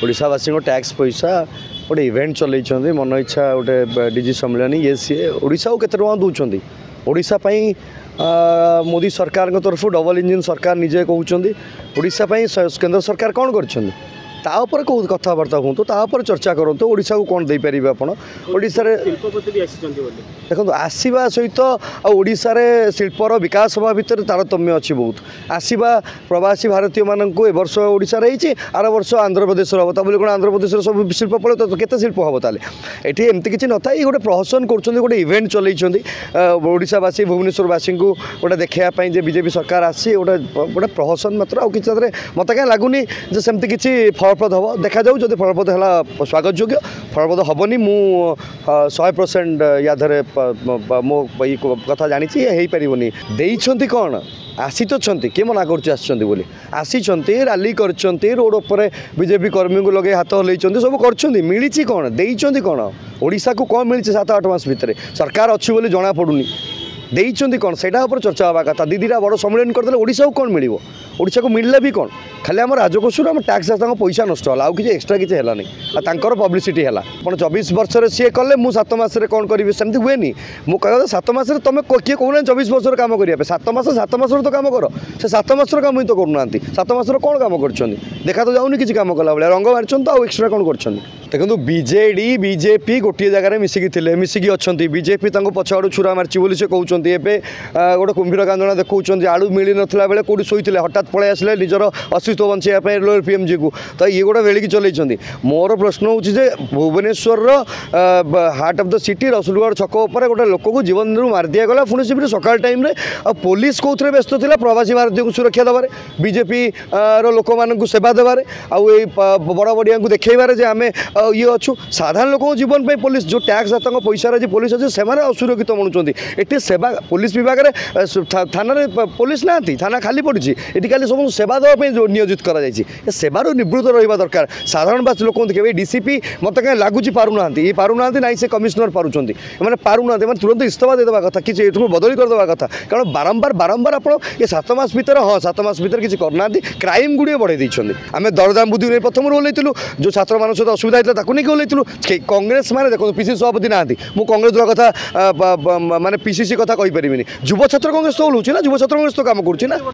ओडावासी tax पैसा गोटे event चल मन इच्छा गोटे डीजी सम्मेलन ये सी ओडा को केते टका दौरान ओडापी मोदी सरकार तरफ डबल इंजिन सरकार निजे कहते ओडापी केंद्र सरकार कौन कर तापर कौ कथबार्ता हूँ तापर चर्चा करूँ ओडा को कौन दे पारे आप देखो आसवा सहित ओडार शिल्पर विकास हवा भितर तारतम्य अच्छी बहुत आसवा प्रवासी भारतीय मानक ए वर्ष ओडार आर वर्ष आंध्र प्रदेश हम बोली कौन आंध्र प्रदेश सब शिल्प पड़े तो केते शिल्प हम ताले ये एमती किसी न था गोटे प्रहसन कर गोटे इवेंट चलती ओडावासी भुवनेश्वरवासी को गोटे देखापी बीजेपी सरकार आसी गोटे गोटे प्रहसन मात्र आ कि मत क्या लगुनि सेमती किसी फलप्रद हम देखा जाऊ जब फलप्रद है स्वागत योग्य फलप्रद हेनी मु 100% यादे मो कथा जानी हो पारनी देती कौन आसी तो किए मना कर आसी रैली कर रोड पर बीजेपी कर्मी को लगे हाथ हल्ई सब कर मिली कौन देती कौन ओडिशा को कौन मिली 7-8 मास भितर सरकार अच्छी बोली जना पड़ूनी देती कौन से चर्चा हवा कथा दीदीटा बड़ सम्मेलन करदे ओडिशा को कौन मिल ओडिशा को मिलला भी कौन खाली आम राजकोषर आम टैक्स पैसा नष्ट है आउ कि एक्सट्रा किसी है नहीं पब्लिसिटी है 24 वर्ष सी कले मुझे 7 मासरे कौन करी सेमती हुए मु कह 7 मासरे तुम किए कहना 24 वर्ष कम करने 7 मास तो कम कर से 7 मासर कम ही तो करूना 7 मासर कौन कम कर देखा तो जाऊनी किसी कम कला भाया रंग मार्चन तो एक्सट्रा कौन कर देखो बीजेडी बीजेपी गोटे जगह मिसिकी अच्छा बीजेपी पछआड़ छुरा मार्ची बोली से कहते हैं गोटे कुंभीर कांदना देखा आड़ू मिल नाला बेले कौटी शोते हठात पलि आसे निजर अस्तित्व बचाई लोअर पीएमजी को तो ये गोटे बेलिकी चलती मोर प्रश्न हूँ Bhubaneswar heart of the city Rasulgarh छक उपर गोटे लोक को जीवन मार दिगला पुणी से सकाल टाइम पुलिस कौन व्यस्त था प्रवासी भारतीय को सुरक्षा देवे बीजेपी लोक मान सेवा देवे आई बड़ बड़िया को देखबार आम ये अच्छु साधारण लोक जीवन पे पुलिस जो टैक्स पैसा पुलिस अच्छे से असुरक्षित मनुष्य ये सेवा पुलिस विभाग में थाना पुलिस ना थाना खाली पड़ी ये खाली सब सेवा देवाई जो नियोजित कर सेवार निवृत्त रहा दरकार साधारण बास लोक देखिए डीसीपी मत क्या लगुच पारूना ये पारूना ना से कमिशनर पार्टी मैंने पारूना तुरंत इस्तफा देदेवा कथा कि बदली करदेवा कथा कारण बारंबार बारंबार आप ये 7 मास भर हाँ 7 मास भर किसी करना क्राइम गुड़े बढ़े देते आम दरदाम बुद्धि नहीं प्रथम ओल्लू जो छात्र मान सहित असुविधा होता ओल्लू कांग्रेस मैंने देखो पीसीसी सभापति ना मु कांग्रेस कथा माने पीसीसी कथा कहीपरि युव छात्र कांग्रेस तो ओल्लुची ना युव छात्र कांग्रेस तो कम करुच्ची ना।